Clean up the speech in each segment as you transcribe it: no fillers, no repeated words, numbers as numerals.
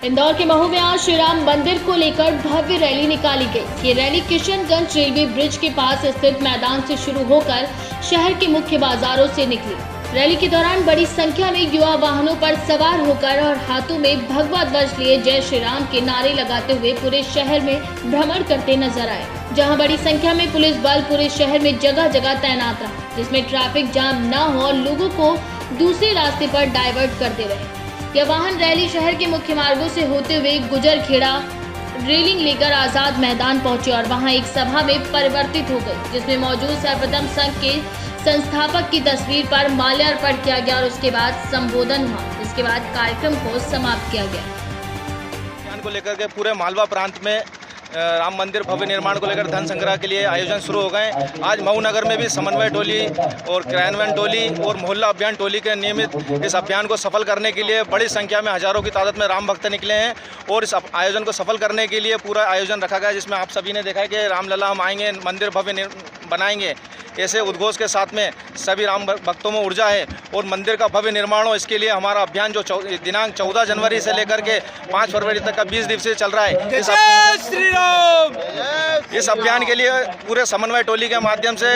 इंदौर के महू में आज श्री राम मंदिर को लेकर भव्य रैली निकाली गई। ये रैली किशनगंज रेलवे ब्रिज के पास स्थित मैदान से शुरू होकर शहर के मुख्य बाजारों से निकली। रैली के दौरान बड़ी संख्या में युवा वाहनों पर सवार होकर और हाथों में भगवा ध्वज लिए जय श्री राम के नारे लगाते हुए पूरे शहर में भ्रमण करते नजर आए, जहां बड़ी संख्या में पुलिस बल पूरे शहर में जगह जगह तैनात रहा, जिसमें ट्रैफिक जाम न हो और लोगों को दूसरे रास्ते पर डाइवर्ट करते रहे। यह वाहन रैली शहर के मुख्य मार्गों से होते हुए गुजरखेड़ा रेलिंग लेकर आजाद मैदान पहुंचे और वहां एक सभा में परिवर्तित हो गई, जिसमें मौजूद सर्वप्रथम संघ के संस्थापक की तस्वीर पर माल्यार्पण किया गया और उसके बाद संबोधन हुआ। इसके बाद कार्यक्रम को समाप्त किया गया। को लेकर के पूरे मालवा प्रांत में राम मंदिर भव्य निर्माण को लेकर धन संग्रह के लिए आयोजन शुरू हो गए। आज मऊ नगर में भी समन्वय टोली और क्रियान्वयन टोली और मोहल्ला अभियान टोली के नियमित इस अभियान को सफल करने के लिए बड़ी संख्या में हजारों की तादाद में राम भक्त निकले हैं और इस आयोजन को सफल करने के लिए पूरा आयोजन रखा गया, जिसमें आप सभी ने देखा है कि रामलला हम आएंगे, मंदिर भव्य बनाएंगे, ऐसे उद्घोष के साथ में सभी राम भक्तों में ऊर्जा है और मंदिर का भव्य निर्माण हो। इसके लिए हमारा अभियान जो दिनांक 14 जनवरी से लेकर के 5 फरवरी तक का 20 दिवसीय चल रहा है। इस अभियान के लिए पूरे समन्वय टोली के माध्यम से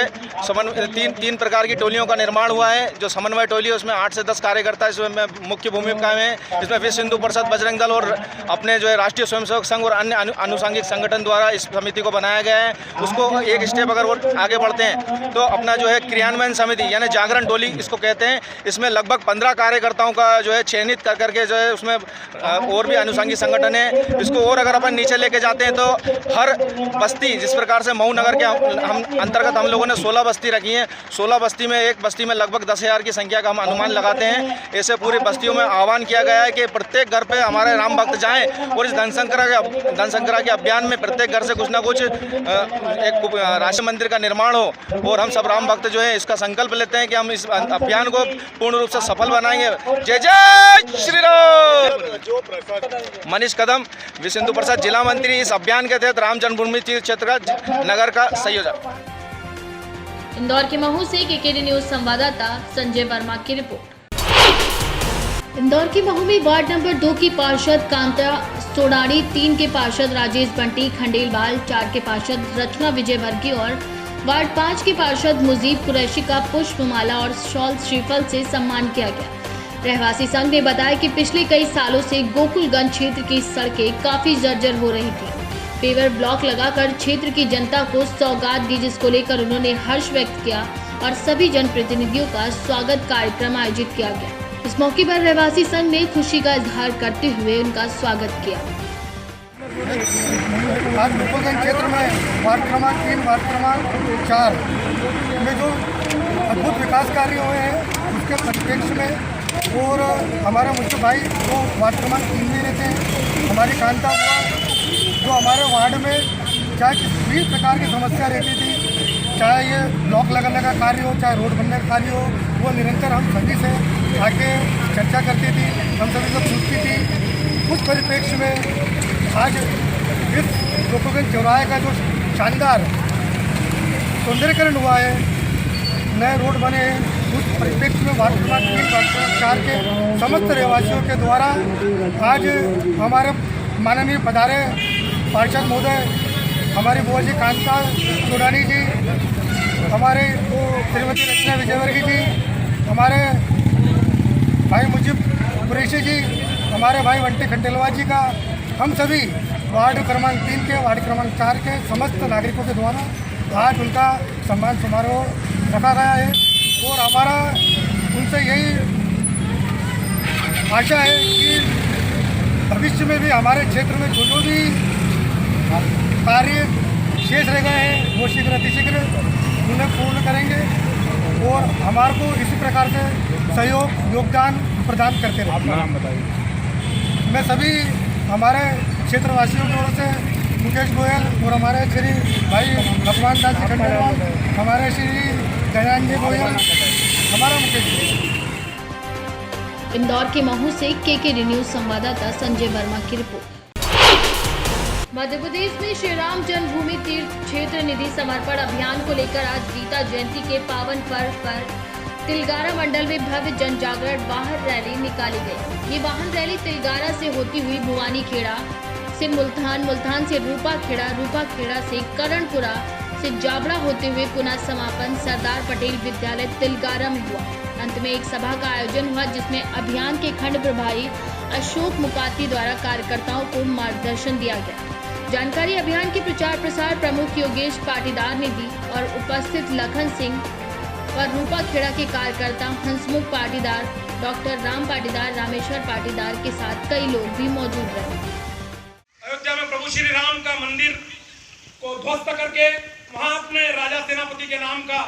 तीन प्रकार की टोलियों का निर्माण हुआ है। जो समन्वय टोली है उसमें 8 से 10 कार्यकर्ता इसमें मुख्य भूमिका में, इसमें विश्व हिंदू परिषद, बजरंग दल और अपने जो है राष्ट्रीय स्वयंसेवक संघ और अन्य अनुषंगिक संगठन द्वारा इस समिति को बनाया गया है। उसको एक स्टेप अगर वो आगे बढ़ते हैं तो अपना जो है क्रियान्वयन समिति यानी जागरण टोली इसको कहते हैं। इसमें लगभग 15 कार्यकर्ताओं का जो है चयनित कर करके जो है उसमें और भी अनुषंगिक संगठन है। इसको और अगर अपन नीचे लेके जाते हैं तो हर बस्ती, जिस प्रकार से मऊ नगर के हम अंतर्गत हम लोगों ने 16 बस्ती रखी हैं, 16 बस्ती में एक बस्ती में लगभग 10,000 की संख्या का हम अनुमान लगाते हैं। ऐसे पूरी बस्तियों में आह्वान किया गया है कि प्रत्येक घर पे हमारे राम भक्त जाएं और इस धन संग्रह के अभियान में प्रत्येक घर से कुछ ना कुछ एक राष्ट्र मंदिर का निर्माण हो और हम सब राम भक्त जो है इसका संकल्प लेते हैं कि हम इस अभियान को पूर्ण रूप से सफल बनाएंगे। जय जय श्री राम। मनीष कदम, विश्व हिंदू परिषद जिला मंत्री, इस अभियान के तहत राम जन्मभूमि तीर्थ क्षेत्र का नगर का संयोजक। इंदौर के महू से केकेडी न्यूज संवाददाता संजय वर्मा की रिपोर्ट। इंदौर के महू में वार्ड नंबर 2 की पार्षद कांता सोडाड़ी, 3 के पार्षद राजेश बंटी खंडेलवाल, 4 के पार्षद रचना विजयवर्गीय और वार्ड 5 के पार्षद मुजीब कुरैशी का पुष्पमाला और शॉल श्रीफल से सम्मान किया गया। रहवासी संघ ने बताया कि पिछले कई सालों से गोकुलगंज क्षेत्र की सड़कें काफी जर्जर हो रही थी। पेवर ब्लॉक लगाकर क्षेत्र की जनता को सौगात दी, जिसको लेकर उन्होंने हर्ष व्यक्त किया और सभी जनप्रतिनिधियों का स्वागत कार्यक्रम आयोजित किया गया। इस मौके पर रहवासी संघ ने खुशी का इजहार करते हुए उनका स्वागत किया। आज गोकुलगंज क्षेत्र में वार्ड क्रमांक 3, वार्ड क्रमांक 4 में जो अद्भुत विकास कार्य हुए हैं उसके परिप्रेक्ष्य में और हमारा मुझे भाई जो वार्ड क्रमांक 3 में रहते हैं, हमारी कांता हुआ, जो हमारे वार्ड में चाहे किसी भी प्रकार की समस्या रहती थी, चाहे ये ब्लॉक लगाने का कार्य हो, चाहे रोड बनने का कार्य हो, वो निरंतर हम सभी से आके चर्चा करती थी, हम सभी से पूछती थी। उस परिप्रेक्ष्य में आज इस गोकुलगंज चौराहे का जो शानदार सौंदर्यीकरण हुआ है, नए रोड बने हैं, उस परिप्रेक्ष्य में वार्ड क्रमांक 3, वार्ड क्रमांक 4 के समस्त रहवासियों के द्वारा आज हमारे माननीय पधारे पार्षद महोदय, हमारी बुआ जी कांता सोडानी जी, हमारे श्रीमती रचना विजयवर्गीय जी, हमारे भाई मुजीब कुरैशी जी, हमारे भाई बंटी खंडेलवाल जी का, हम सभी वार्ड क्रमांक 3 के, वार्ड क्रमांक 4 के समस्त नागरिकों के द्वारा आज उनका सम्मान समारोह रखा गया है और हमारा उनसे यही आशा है कि भविष्य में भी हमारे क्षेत्र में जो भी कार्य शेष रह गए हैं वो शीघ्र अतिशीघ्र उन्हें पूर्ण करेंगे और हमारे को इसी प्रकार से सहयोग योगदान प्रदान करते रहेंगे। मैं सभी हमारे क्षेत्रवासियों की ओर से मुकेश गोयल और हमारे श्री भाई भगवान दास जी खंडेलवाल, हमारे श्री दयानंद जी गोयल, हमारा मुकेश गोयल। इंदौर के महू से केकेडी न्यूज संवाददाता संजय वर्मा की रिपोर्ट। मध्य प्रदेश में श्री राम जन्मभूमि तीर्थ क्षेत्र निधि समर्पण अभियान को लेकर आज गीता जयंती के पावन पर्व पर तिलगारा मंडल में भव्य जन जागरण वाहन रैली निकाली गई। ये वाहन रैली तिलगारा से होती हुई भुवानी खेड़ा से मुल्तान, मुल्तान से रूपा खेड़ा से करणपुरा से जाबड़ा होते हुए पुनः समापन सरदार पटेल विद्यालय तिलगारा में हुआ। अंत में एक सभा का आयोजन हुआ जिसमें अभियान के खंड प्रभारी अशोक मुकाती द्वारा कार्यकर्ताओं को मार्गदर्शन दिया गया। जानकारी अभियान के प्रचार प्रसार प्रमुख योगेश पाटीदार ने दी और उपस्थित लखन सिंह और रूपा खेड़ा के कार्यकर्ता हंसमुख पाटीदार, डॉक्टर राम पाटीदार, रामेश्वर पाटीदार के साथ कई लोग भी मौजूद रहे। अयोध्या में प्रभु श्री राम का मंदिर को ध्वस्त करके वहां अपने राजा सेनापति के नाम का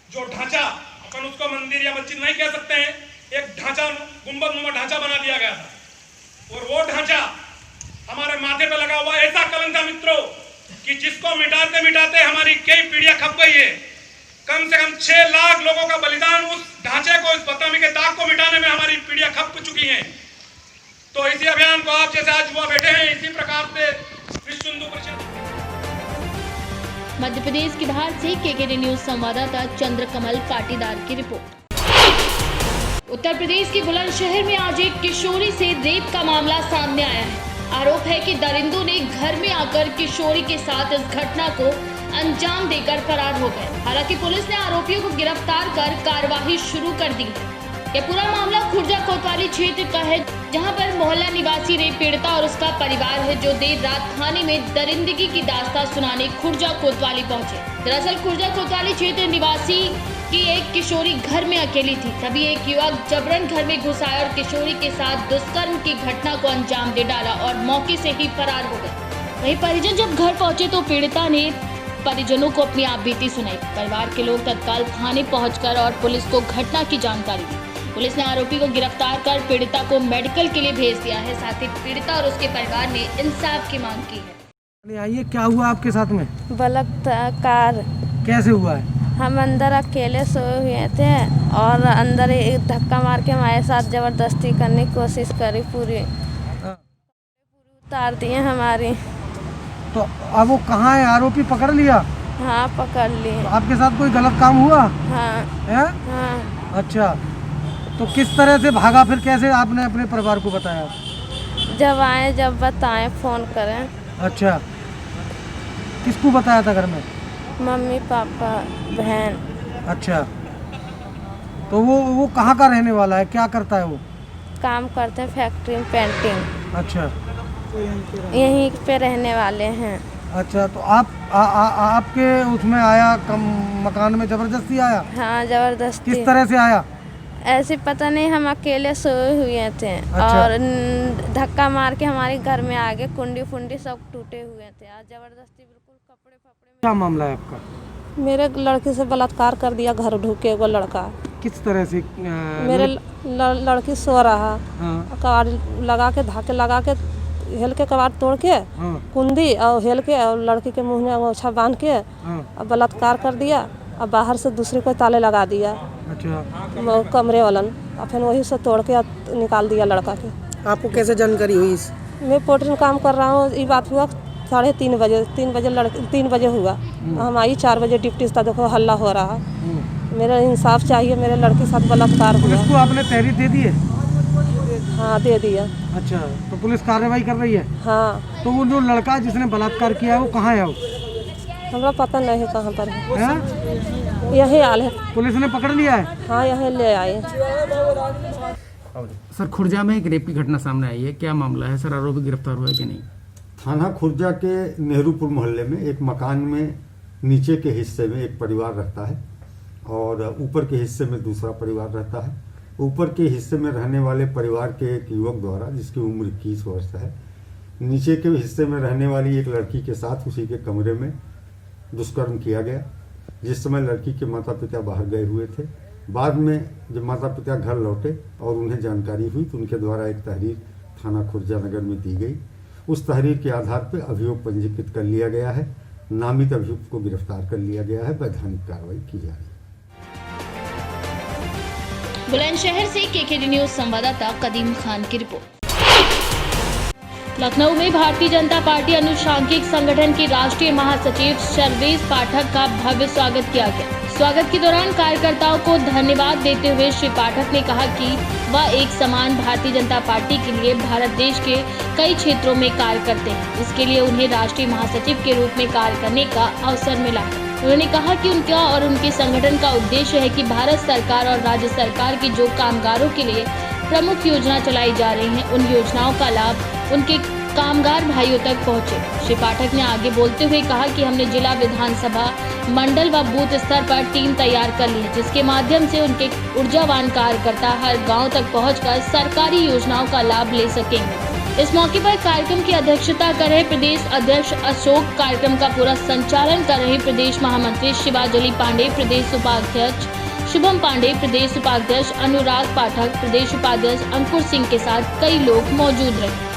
जो ढांचा, अपन उसको मंदिर या मस्जिद नहीं कह सकते हैं, एक ढांचा गुंबदनुमा ढांचा बना दिया गया था। और वो ढांचा हमारे माथे पे लगा हुआ ऐसा कलंक था मित्रों कि जिसको मिटाते मिटाते हमारी कई पीढ़ियां खप गई है। कम से कम 6 लाख लोगों का बलिदान उस ढांचे को, इस बदनामी के दाग को मिटाने में हमारी पीढ़ियां खप चुकी हैं। तो इसी अभियान को आप जैसे आज युवा बैठे हैं, इसी प्रकार से विश्व हिंदू परिषद। मध्य प्रदेश के धार से केकेडी न्यूज संवाददाता चंद्रकमल पाटीदार की रिपोर्ट। उत्तर प्रदेश के बुलंदशहर में आज एक किशोरी से रेप का मामला सामने आया है। आरोप है कि दरिंदों ने घर में आकर किशोरी के साथ इस घटना को अंजाम देकर फरार हो गए। हालांकि पुलिस ने आरोपियों को गिरफ्तार कर कार्रवाई शुरू कर दी है। यह पूरा मामला खुर्जा कोतवाली क्षेत्र का है, जहां पर मोहल्ला निवासी रेप पीड़िता और उसका परिवार है जो देर रात थाने में दरिंदगी की दास्तां सुनाने खुर्जा कोतवाली पहुंचे। दरअसल खुर्जा कोतवाली क्षेत्र निवासी की एक किशोरी घर में अकेली थी, तभी एक युवक जबरन घर में घुस आया और किशोरी के साथ दुष्कर्म की घटना को अंजाम दे डाला और मौके से ही फरार हो गए। वहीं परिजन जब घर पहुंचे तो पीड़िता ने परिजनों को अपनी आपबीती सुनाई। परिवार के लोग तत्काल थाने पहुंचकर और पुलिस को घटना की जानकारी दी। पुलिस ने आरोपी को गिरफ्तार कर पीड़िता को मेडिकल के लिए भेज दिया है। साथ ही पीड़िता और उसके परिवार ने इंसाफ की मांग की है। आइए, क्या हुआ आपके साथ में? बलात्कार कैसे हुआ है? हम अंदर अकेले सोए हुए थे और अंदर एक धक्का मार के हमारे साथ जबरदस्ती करने की कोशिश करी, पूरी उतार दिए हमारी। तो अब वो कहाँ है? आरोपी पकड़ लिया? हाँ, पकड़ लिए। तो आपके साथ कोई गलत काम हुआ? हाँ है? हाँ। अच्छा, तो किस तरह से भागा, फिर कैसे आपने अपने परिवार को बताया? जब आए, जब बताएं, फोन करें। अच्छा, किसको बताया था घर में? मम्मी, पापा, बहन। अच्छा, तो वो कहाँ का रहने वाला है? क्या करता है वो? काम करते हैं फैक्ट्री में, पेंटिंग। अच्छा, यहीं पे रहने वाले हैं। अच्छा, तो आपके उसमें आया, कम मकान में जबरदस्ती आया? हाँ, जबरदस्ती। किस तरह से आया? ऐसे पता नहीं, हम अकेले सोए हुए थे। अच्छा। और धक्का मार के हमारे घर में आगे कुंडी फुंडी सब टूटे हुए थे। आज जबरदस्ती बिल्कुल कपड़े फपड़े। क्या मामला है आपका? मेरे लड़की से बलात्कार कर दिया, घर ढूके वो लड़का। किस तरह से? मेरे लड़की सो रहा, हाँ। कबाड़ लगा के, धाके लगा के, हेल के कबाड़ तोड़ के, हाँ। कुंदी और हेल के और लड़की के मुंह में अंगोछा बांध के, हाँ। अब बलात्कार कर दिया। अब बाहर से दूसरे को ताले लगा दिया। अच्छा, वो कमरे वालन, और फिर वही से तोड़ के निकाल दिया लड़का के। आपको कैसे जानकारी हुई इस? मैं पोर्टर में काम कर रहा हूँ। ये बात हुआ 3:30 बजे, 3 बजे हुआ। हम आई 4 बजे डिप्टी था, देखो हल्ला हो रहा। मेरा इंसाफ चाहिए, मेरे लड़के के साथ बलात्कार हुआ। पुलिस को आपने तहरीर दे दी है? हाँ, दे दिया। अच्छा, तो पुलिस कार्रवाई कर रही है? हाँ। तो वो जो लड़का जिसने बलात्कार किया है वो कहाँ है? वो हमरा पता नहीं है कहाँ पर है। है? यही हाल है। पुलिस ने पकड़ लिया है? हाँ, यही ले आए। सर, खुर्जा में एक रेप की घटना सामने आई है, क्या मामला है सर? आरोपी गिरफ्तार हुआ है कि नहीं? थाना खुर्जा के नेहरूपुर मोहल्ले में एक मकान में नीचे के हिस्से में एक परिवार रहता है और ऊपर के हिस्से में दूसरा परिवार रहता है। ऊपर के हिस्से में रहने वाले परिवार के एक युवक द्वारा, जिसकी उम्र 21 वर्ष है, नीचे के हिस्से में रहने वाली एक लड़की के साथ उसी के कमरे में दुष्कर्म किया गया। जिस समय लड़की के माता पिता बाहर गए हुए थे, बाद में जब माता पिता घर लौटे और उन्हें जानकारी हुई तो उनके द्वारा एक तहरीर थाना खुर्जा नगर में दी गई। उस तहरीर के आधार पर अभियोग पंजीकृत कर लिया गया है। नामित अभियुक्त को गिरफ्तार कर लिया गया है। वैधानिक कार्रवाई की जा रही है। बुलंदशहर से केकेडी न्यूज संवाददाता कदीम खान की रिपोर्ट। लखनऊ में भारतीय जनता पार्टी अनुशांगिक संगठन के राष्ट्रीय महासचिव सर्वेश पाठक का भव्य स्वागत किया गया। स्वागत के दौरान कार्यकर्ताओं को धन्यवाद देते हुए श्री पाठक ने कहा कि वह एक समान भारतीय जनता पार्टी के लिए भारत देश के कई क्षेत्रों में कार्य करते हैं। इसके लिए उन्हें राष्ट्रीय महासचिव के रूप में कार्य करने का अवसर मिला। उन्होंने कहा कि उनका और उनके संगठन का उद्देश्य है कि भारत सरकार और राज्य सरकार की जो कामगारों के लिए प्रमुख योजना चलाई जा रही हैं, उन योजनाओं का लाभ उनके कामगार भाइयों तक पहुंचे। श्री पाठक ने आगे बोलते हुए कहा कि हमने जिला, विधानसभा, मंडल व बूथ स्तर पर टीम तैयार कर ली है, जिसके माध्यम से उनके ऊर्जावान कार्यकर्ता हर गांव तक पहुंचकर सरकारी योजनाओं का लाभ ले सकेंगे। इस मौके पर कार्यक्रम की अध्यक्षता कर रहे प्रदेश अध्यक्ष अशोक, कार्यक्रम का पूरा संचालन कर रहे प्रदेश महामंत्री शिवाजली पांडे, प्रदेश उपाध्यक्ष शुभम पांडे, प्रदेश उपाध्यक्ष अनुराग पाठक, प्रदेश उपाध्यक्ष अंकुर सिंह के साथ कई लोग मौजूद रहे।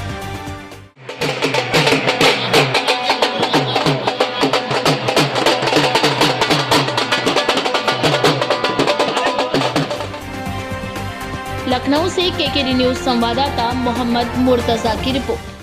लखनऊ से केकेडी न्यूज संवाददाता मोहम्मद मुर्तजा की रिपोर्ट।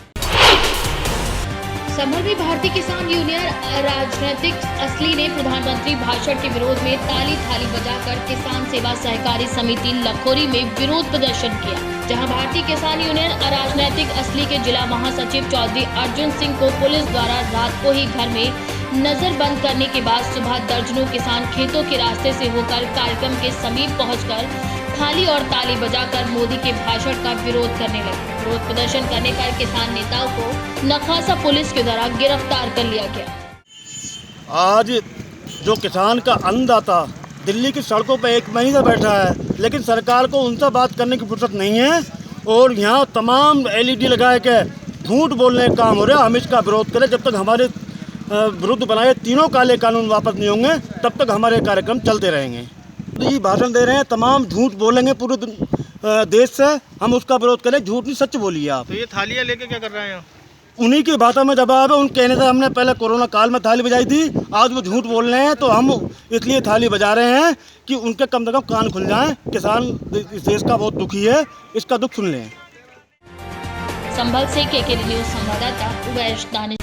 संभल में भारतीय किसान यूनियन राजनीतिक असली ने प्रधानमंत्री भाषण के विरोध में ताली थाली बजाकर किसान सेवा सहकारी समिति लखोरी में विरोध प्रदर्शन किया, जहां भारतीय किसान यूनियन राजनीतिक असली के जिला महासचिव चौधरी अर्जुन सिंह को पुलिस द्वारा रात को ही घर में नजरबंद करने के बाद सुबह दर्जनों किसान खेतों के रास्ते से होकर कार्यक्रम के समीप पहुंचकर थाली और ताली बजाकर मोदी के भाषण का विरोध करने लगे। विरोध प्रदर्शन करने पर किसान नेताओं को नखासा पुलिस के द्वारा गिरफ्तार कर लिया गया। आज जो किसान का अन्नदाता दिल्ली की सड़कों पर एक महीना बैठा है, लेकिन सरकार को उनसे बात करने की फुर्सत नहीं है और यहाँ तमाम LED लगाए के झूठ बोलने का काम हो रहा है। हम इसका विरोध करें। जब तक हमारे विरुद्ध बनाए तीनों काले कानून वापस नहीं होंगे, तब तक हमारे कार्यक्रम चलते रहेंगे। ये भाषण दे रहे हैं, तमाम झूठ बोलेंगे पूरे देश से, हम उसका विरोध करें। झूठ नहीं, सच बोलिए आप। तो ये थालियाँ लेके क्या कर रहे हैं? उन्हीं की भाषा में जवाब है। उन कहने से हमने पहले कोरोना काल में थाली बजाई थी, आज वो झूठ बोल रहे हैं, तो हम इसलिए थाली बजा रहे हैं कि उनके कम से कम कान खुल जाएं। किसान इस देश का बहुत दुखी है, इसका दुख सुन लें। संभल से केकेडी न्यूज संवाददाता उवैश दानिश।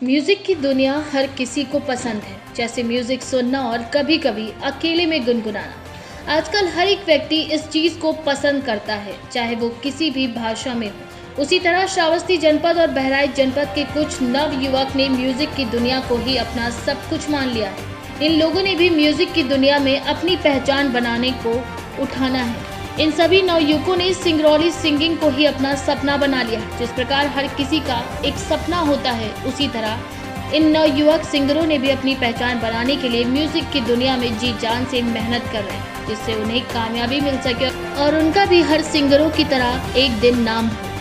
म्यूजिक की दुनिया हर किसी को पसंद है, जैसे म्यूजिक सुनना और कभी कभी अकेले में गुनगुनाना। आजकल हर एक व्यक्ति इस चीज को पसंद करता है, चाहे वो किसी भी भाषा में हो। उसी तरह श्रावस्ती जनपद और बहराइच जनपद के कुछ नव युवक ने म्यूजिक की दुनिया को ही अपना सब कुछ मान लिया है। इन लोगों ने भी म्यूजिक की दुनिया में अपनी पहचान बनाने को उठाना है। इन सभी नवयुवकों ने सिंगरौली सिंगिंग को ही अपना सपना बना लिया। जिस प्रकार हर किसी का एक सपना होता है, उसी तरह इन नवयुवक सिंगरों ने भी अपनी पहचान बनाने के लिए म्यूजिक की दुनिया में जी जान से मेहनत कर रहे हैं, जिससे उन्हें कामयाबी मिल सके और उनका भी हर सिंगरों की तरह एक दिन नाम हो।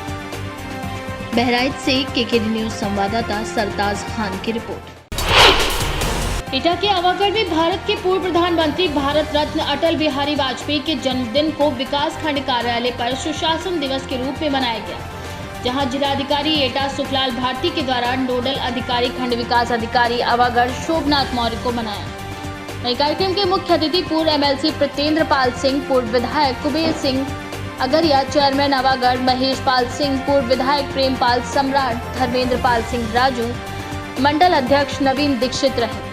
बहराइच से केकेडी न्यूज संवाददाता सरताज खान की रिपोर्ट। एटा के आवागढ़ में भारत के पूर्व प्रधानमंत्री भारत रत्न अटल बिहारी वाजपेयी के जन्मदिन को विकास खंड कार्यालय पर सुशासन दिवस के रूप में मनाया गया, जहां जिलाधिकारी एटा सुखलाल भारती के द्वारा नोडल अधिकारी खंड विकास अधिकारी आवागढ़ शोभनाथ मौर्य को मनाया। कार्यक्रम के मुख्य अतिथि पूर्व MLC प्रतेंद्र पाल सिंह, पूर्व विधायक कुबेर सिंह अगरिया, चेयरमैन आवागढ़ महेश पाल सिंह, पूर्व विधायक प्रेमपाल सम्राट, धर्मेंद्र पाल सिंह राजू, मंडल अध्यक्ष नवीन दीक्षित रहे।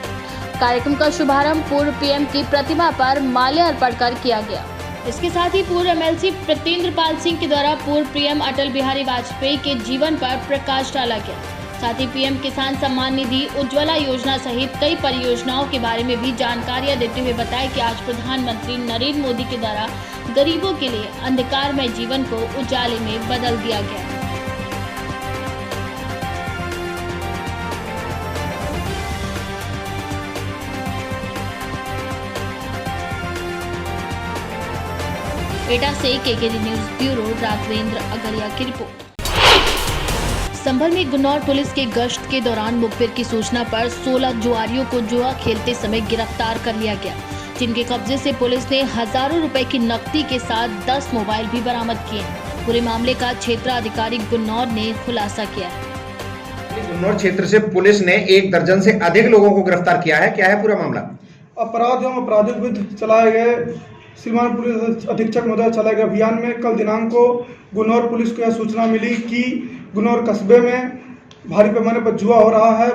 कार्यक्रम का शुभारंभ पूर्व PM की प्रतिमा पर माल्यार्पण कर किया गया। इसके साथ ही पूर्व MLC प्रतेंद्र पाल सिंह के द्वारा पूर्व PM अटल बिहारी वाजपेयी के जीवन पर प्रकाश डाला गया। साथ ही PM किसान सम्मान निधि, उज्ज्वला योजना सहित कई परियोजनाओं के बारे में भी जानकारियां देते हुए बताया कि आज प्रधानमंत्री नरेंद्र मोदी के द्वारा गरीबों के लिए अंधकारमय जीवन को उजाले में बदल दिया गया है। एटा से KKD news bureau Raghavendra Agariya की रिपोर्ट। संभल में गुन्नौर पुलिस के गश्त के दौरान मुखबिर की सूचना पर 16 जुआरियों को जुआ खेलते समय गिरफ्तार कर लिया गया, जिनके कब्जे से पुलिस ने हजारों रुपए की नकदी के साथ 10 मोबाइल भी बरामद किए हैं। पूरे मामले का क्षेत्राधिकारी गुन्नौर ने खुलासा किया है। गुन्नौर क्षेत्र से पुलिस ने 1 दर्जन से अधिक लोगों को गिरफ्तार किया है। क्या है पूरा मामला? अपराध एवं अपराधिक विरुद्ध चलाए गए श्रीमान पुलिस अधीक्षक महोदय चलाए गए अभियान में कल दिनांक को गुन्नौर पुलिस को यह सूचना मिली कि गुन्नौर कस्बे में भारी पैमाने पर जुआ हो रहा है।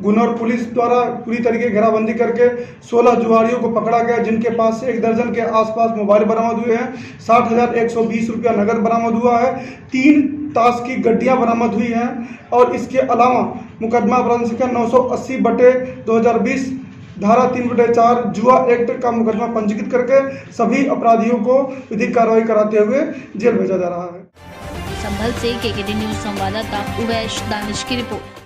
गुनौर पुलिस द्वारा पूरी तरीके घेराबंदी करके 16 जुआरियों को पकड़ा गया, जिनके पास से 1 दर्जन के आसपास मोबाइल बरामद हुए हैं। 60,120 रुपया नगद बरामद हुआ है। 3 ताश की गड्डियां बरामद हुई हैं और इसके अलावा मुकदमा अपराध संख्या 980/2020 धारा 3/4 जुआ एक्ट का मुकदमा पंजीकृत करके सभी अपराधियों को विधिक कार्रवाई कराते हुए जेल भेजा जा रहा है। संभल से केकेडी न्यूज संवाददाता उवैश दानिश की रिपोर्ट।